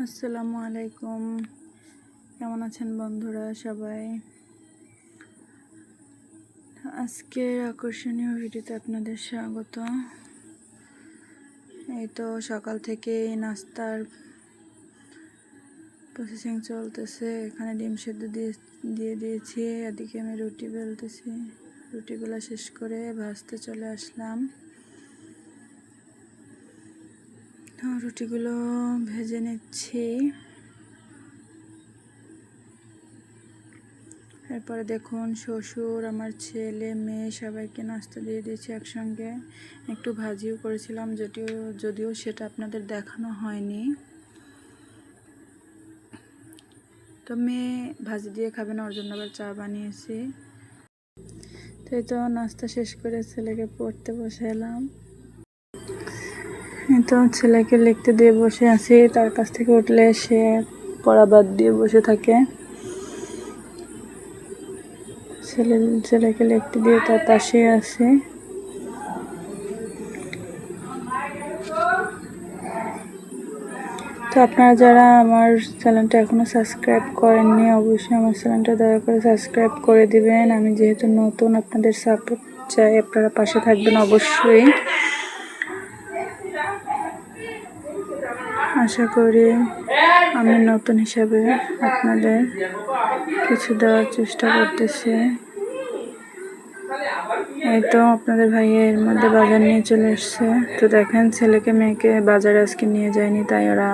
আসসালামু আলাইকুম। কেমন আছেন বন্ধুরা সবাই? আজকের আকর্ষণীয় ভিডিওতে আপনাদের স্বাগত। এই তো সকাল থেকে নাস্তার প্রসেসিং চলতেছে। এখানে ডিম সেদ্ধ দিয়ে দিয়েছি, এদিকে আমি রুটি বেলতেছি। রুটি বেলা শেষ করে ভাজতে চলে আসলাম। রুটিগুলো ভেজে নিচ্ছি। এরপরে দেখুন শ্বশুর, আমার ছেলে, মেয়ে সবাইকে নাস্তা দিয়ে দিয়েছি একসঙ্গে। একটু ভাজিও করেছিলাম, যদিও সেটা আপনাদের দেখানো হয়নি। তো মেয়ে ভাজি দিয়ে খাবে না, ওর জন্য আবার চা বানিয়েছি। তো এই তো নাস্তা শেষ করে ছেলেকে পড়তে বসে এলাম। এই তো ছেলেকে লিখতে দিয়ে বসে আছি। তার কাছ থেকে উঠলে সে পড়া বাদ দিয়ে বসে থাকে। ছেলেকে লিখতে দিয়ে তার পাশে আছে। তো আপনারা যারা আমার চ্যানেলটা এখনও সাবস্ক্রাইব করেননি, অবশ্যই আমার চ্যানেলটা দয়া করে সাবস্ক্রাইব করে দিবেন। আমি যেহেতু নতুন, আপনাদের সাপোর্ট চাই, আপনারা পাশে থাকবেন অবশ্যই। আশা করি আমি নতুন হিসাবে আপনাদের কিছু দেওয়ার চেষ্টা করতেছি। এই তো আপনাদের ভাইয়ের মধ্যে বাজার নিয়ে চলে এসছে। তো দেখেন ছেলেকে মেয়েকে বাজারে আজকে নিয়ে যায়নি, তাই ওরা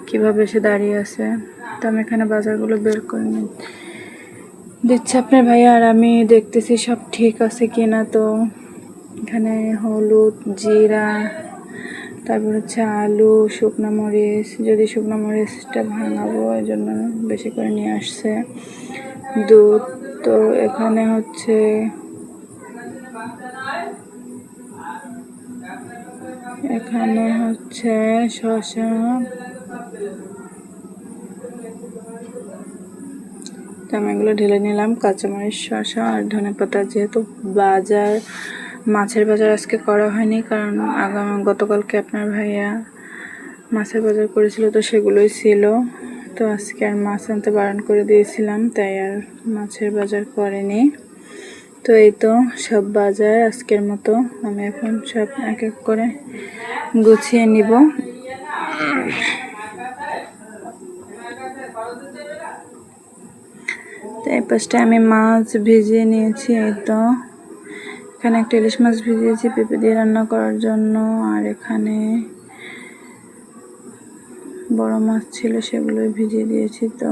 কীভাবে এসে দাঁড়িয়ে আছে। তো আমি এখানে বাজারগুলো বের করে দিচ্ছি আপনার ভাইয়া, আর আমি দেখতেছি সব ঠিক আছে কি না। তো এখানে হলুদ, জিরা, তারপর হচ্ছে আলু, শুকনো মরিচ, যদি শুকনো মরিচটা ভাঙাবো এই জন্য বেশি করে নিয়ে আসছে। দুধ, তো এখানে হচ্ছে শসা, তো আমি এগুলো ঢেলে নিলাম। কাঁচামরিচ, শসা আর ধনেপাতা। যেহেতু মাছের বাজার আজকে করা হয়নি, কারণ গতকালকে আপনার ভাইয়া মাছের বাজার করেছিল, তো সেগুলোই ছিল। তো আজকে আর মাছ আনতে বারণ করে দিয়েছিলাম, তাই আর মাছের বাজার করেনি। তো এই তো সব বাজার আজকের মতো আমি এখন সব এক এক করে গুছিয়ে নিব। তো এই পাশটা আমি মাছ ভিজিয়ে নিয়েছি। এই তো এখানে একটা ইলিশ মাছ ভিজিয়েছি পেঁপে দিয়ে রান্না করার জন্য, আর এখানে বড় মাছ ছিল, সেগুলোই ভিজিয়ে দিয়েছি। তো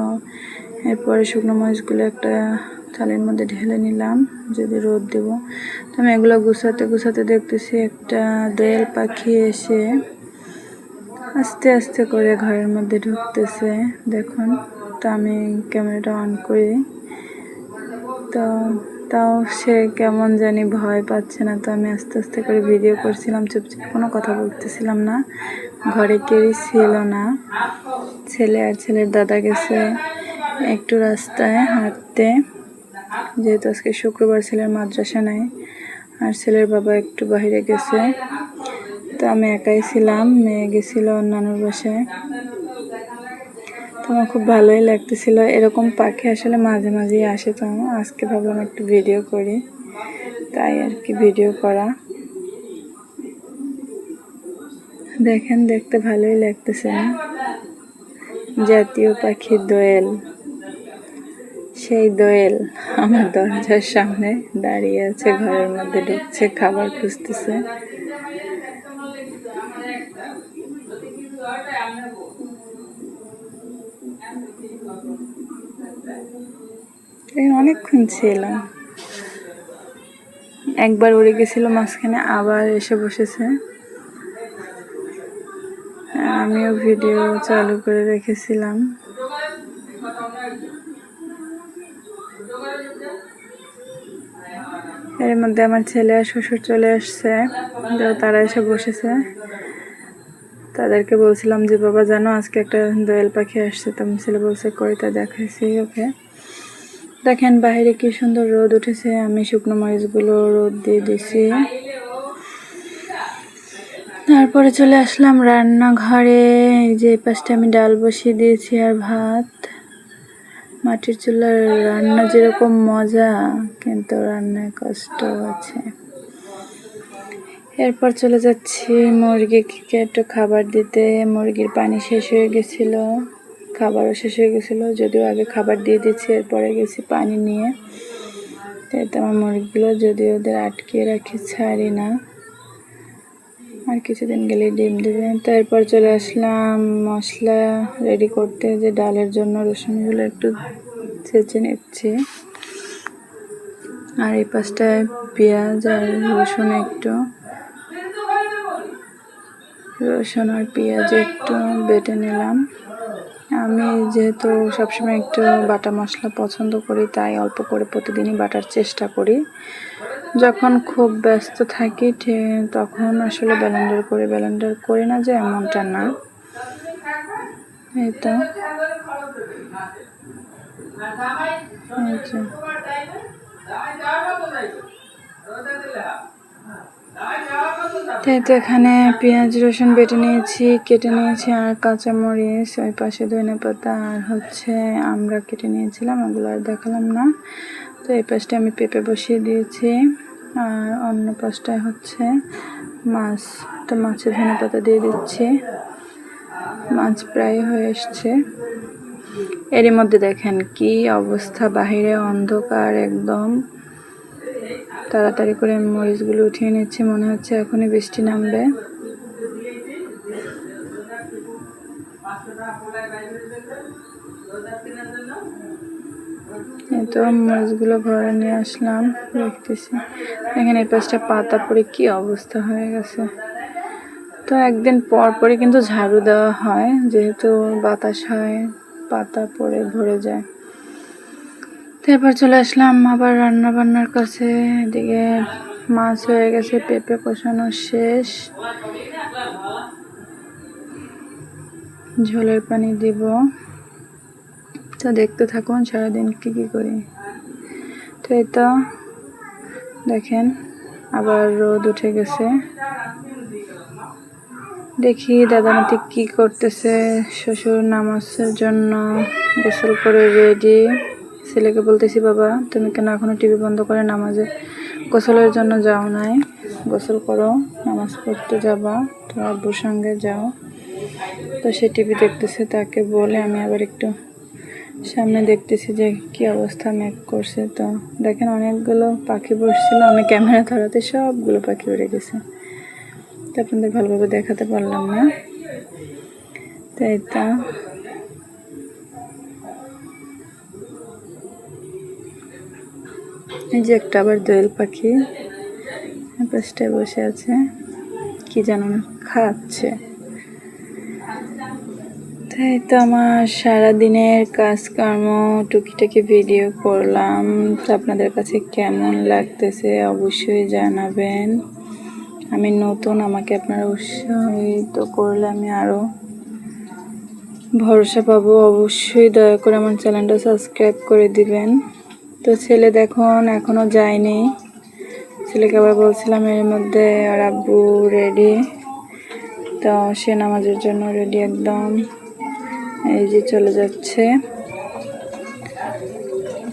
এরপরে শুকনো মরিচগুলো একটা থালের মধ্যে ঢেলে নিলাম, যদি রোদ দেব। তো আমি এগুলো গুছাতে দেখতেছি একটা দোয়েল পাখি এসে আস্তে আস্তে করে ঘরের মধ্যে ঢুকতেছে, দেখুন। তো আমি ক্যামেরাটা অন করি, তো তাও সে কেমন জানি ভয় পাচ্ছে না। তো আমি আস্তে আস্তে করে ভিডিও করছিলাম, চুপচাপ কোনো কথা বলতেছিলাম না। ঘরে কেউই ছিল না, ছেলে আর ছেলের দাদা গেছে একটু রাস্তায় হাঁটতে, যেহেতু আজকে শুক্রবার, ছেলের মাদ্রাসা নাই, আর ছেলের বাবা একটু বাইরে গেছে। তো আমি একাই ছিলাম, মেয়ে গেছিল নানুর বাসায়। তো আমার খুব ভালোই লাগতেছিল। এরকম পাখি আসলে মাঝে মাঝেই আসে, তো আজকে ভাবলাম একটু ভিডিও করি, তাই আর কি ভিডিও করা। দেখেন, দেখতে ভালোই লাগতেছে না? জাতীয় পাখি দোয়েল। সেই দোয়েল আমার দরজার সামনে দাঁড়িয়ে আছে, ঘরের মধ্যে ঢুকছে, খাবার খুঁজতেছে। অনেকক্ষণ ছিল, একবার উড়ে গেছিল মাঝখানে, আবার এসে বসেছে। আমিও ভিডিও চালু করে রেখেছিলাম। এর মধ্যে আমার ছেলে আর শ্বশুর চলে আসছে, তারা এসে বসেছে। তাদেরকে বলছিলাম যে বাবা জানো আজকে একটা দোয়েল পাখি আসছে। তো ছেলে বলছে কই, তা দেখাইছি ওকে। দেখেন বাইরে কি সুন্দর রোদ উঠেছে, আমি শুকনো মরিচগুলো রোদ দিয়ে দিছি। তারপরে চলে আসলাম রান্নাঘরে। এই যে এই পাশটা আমি ডাল বসিয়ে দিয়েছি আর ভাত। মাটির চুলার রান্না যেরকম মজা, কিন্তু রান্নায় কষ্ট আছে। এরপর চলে যাচ্ছি মুরগিকে একটু খাবার দিতে। মুরগির পানি শেষ হয়ে গেছিল, খাবারও শেষ হয়ে গেছিলো, যদিও আগে খাবার দিয়ে দিচ্ছি, এরপরে গেছি পানি নিয়ে। তাই তো আমার মুরগিগুলো যদিও ওদের আটকে রাখি, ছাড়ি না, আর কিছুদিন গেলেই ডিম দেবে। তো এরপর চলে আসলাম মশলা রেডি করতে, যে ডালের জন্য রসুনগুলো একটু ছেঁচে নিচ্ছি। আর এই পাশটায় পেঁয়াজ আর রসুন আর পেঁয়াজ একটু বেটে নিলাম। আমি যেহেতু সবসময় একটু বাটা মশলা পছন্দ করি, তাই অল্প করে প্রতিদিনই বাটার চেষ্টা করি। যখন খুব ব্যস্ত থাকি তখন আসলে ব্লেন্ডার করি না, যে এমনটা না। এই তো এখানে পেঁয়াজ রসুন বেটে নিয়েছি, কেটে নিয়েছি, আর কাঁচামরিচ, ওই পাশে ধনেপাতা আর আমরা কেটে নিয়েছিলাম, ওগুলো আর দেখালাম না। তো এই পাশটা আমি পেঁপে বসিয়ে দিয়েছি, আর অন্য পাশটায় মাছ। তো মাছে ধনেপাতা দিয়ে দিচ্ছি। মাছ প্রায় হয়ে এসছে। এরই মধ্যে দেখেন কি অবস্থা, বাহিরে অন্ধকার একদম। তাড়াতাড়ি করে মরিচগুলো উঠিয়ে নিচ্ছি, মনে হচ্ছে এখনই বৃষ্টি নামবে। তো মরিচগুলো ঘরে নিয়ে আসলাম, দেখতেছি এখানে এই পাশটা পাতা পড়ে কি অবস্থা হয়ে গেছে। তো একদিন পর পরই কিন্তু ঝাড়ু দেওয়া হয়, যেহেতু বাতাস হয়, পাতা পড়ে ভরে যায়। তো এবার চলে আসলাম আবার রান্না বান্নার কাছে। এদিকে মাছ হয়ে গেছে, পেঁপে কষানো শেষ, ঝোলের পানি দিব। তো দেখতে থাকুন সারাদিন কি করি। তো এই তো দেখেন আবার রোদ উঠে গেছে। দেখি দাদা নাতি কি করতেছে। শ্বশুর নামাজের জন্য গোসল করে রেডি। ছেলেকে বলতেছি, বাবা তুমি কেন এখনো টিভি বন্ধ করে নামাজে গোসলের জন্য যাও নাই? গোসল করো, নামাজ পড়তে যাবা, তোমার আব্বুর সঙ্গে যাও। তো সে টিভি দেখতেছে, তাকে বলে আমি আবার একটু সামনে দেখতেছি যে কি অবস্থা, মেঘ করছে। তো দেখেন অনেকগুলো পাখি বসছিল, আমি ক্যামেরা ধরাতে সবগুলো পাখি উড়ে গেছে। তো আপনাদের ভালোভাবে দেখাতে পারলাম না। তাই তো এই যে একটা আবার দোয়েল পাখি পাশটায় বসে আছে, কি জানো না খাচ্ছে। তাই তো আমার সারাদিনের কাজকর্ম টুকিটাকি ভিডিও করলাম। তো আপনাদের কাছে কেমন লাগতেছে অবশ্যই জানাবেন। আমি নতুন, আমাকে আপনারা উৎসাহিত করলে আমি আরও ভরসা পাবো। অবশ্যই দয়া করে আমার চ্যানেলটা সাবস্ক্রাইব করে দিবেন। তো ছেলে দেখুন এখনও যায়নি, ছেলেকে আবার বলছিলাম এর মধ্যে, আর আব্বু রেডি। তো সে নামাজের জন্য রেডি একদম, এই যে চলে যাচ্ছে।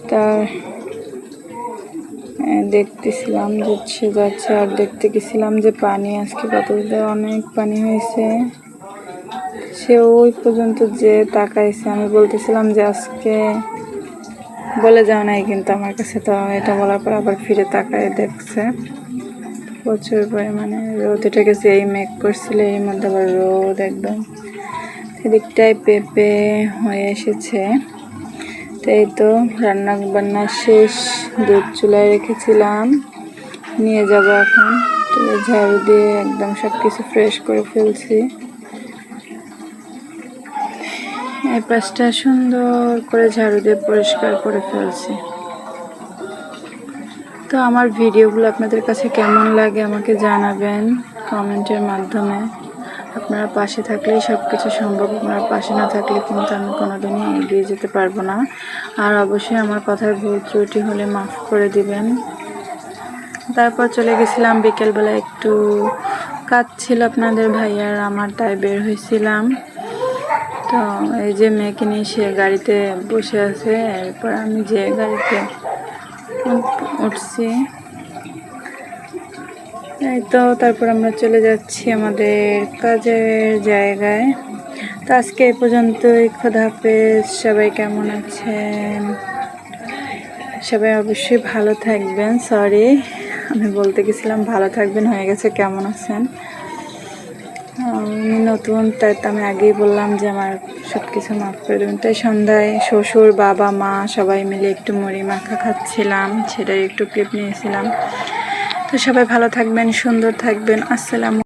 তার দেখতেছিলাম যে সে যাচ্ছে, আর দেখতে গেছিলাম যে পানি আজকে কতটা অনেক পানি হয়েছে। সে ওই পর্যন্ত যে তাকাইছে, আমি বলতেছিলাম যে আজকে বলে যাও নাই কিন্তু আমার কাছে। তো এটা বলার পর আবার ফিরে তাকায় দেখছে প্রচুর পরিমাণে রোদ উঠে গেছে। এই মেঘ করছিল, এর মধ্যে আবার রোদ একদম। এদিকটায় পেঁপে হয়ে এসেছে। তো এই তো রান্না বান্না শেষ, দুধ চুলায় রেখেছিলাম, নিয়ে যাব এখন। তো ঝাড়ু দিয়ে একদম সব কিছু ফ্রেশ করে ফেলছি। এই পাশটা সুন্দর করে ঝাড়ু দিয়ে পরিষ্কার করে ফেলছি। তো আমার ভিডিওগুলো আপনাদের কাছে কেমন লাগে আমাকে জানাবেন কমেন্টের মাধ্যমে। আপনারা পাশে থাকলেই সব কিছু সম্ভব, আপনারা পাশে না থাকলে কিন্তু আমি কোনোদিনই এগিয়ে যেতে পারবো না। আর অবশ্যই আমার কথার ভুল ত্রুটি হলে মাফ করে দিবেন। তারপর চলে গেছিলাম বিকেলবেলা একটু কাজ ছিল আপনাদের ভাইয়ার আমার, তাই বের হয়েছিলাম। তো এই যে মেয়েকে নিয়ে সে গাড়িতে বসে আছে, এরপর আমি যে গাড়িতে উঠছি, এই তো তারপর আমরা চলে যাচ্ছি আমাদের কাজের জায়গায়। তো আজকে এই পর্যন্তই, খোদা হাফেজ। সবাই কেমন আছেন? সবাই অবশ্যই ভালো থাকবেন। সরি, আমি বলতে গেছিলাম ভালো থাকবেন, হয়ে গেছে কেমন আছেন। আমি নতুন, তাই তো আমি আগেই বললাম যে আমার সব কিছু মাফ করে দেবেন। তাই সন্ধ্যায় শ্বশুর, বাবা, মা সবাই মিলে একটু মুড়ি মাখা খাচ্ছিলাম, সেটাই একটু ক্লিপ নিয়েছিলাম। তো সবাই ভালো থাকবেন, সুন্দর থাকবেন। আসসালামু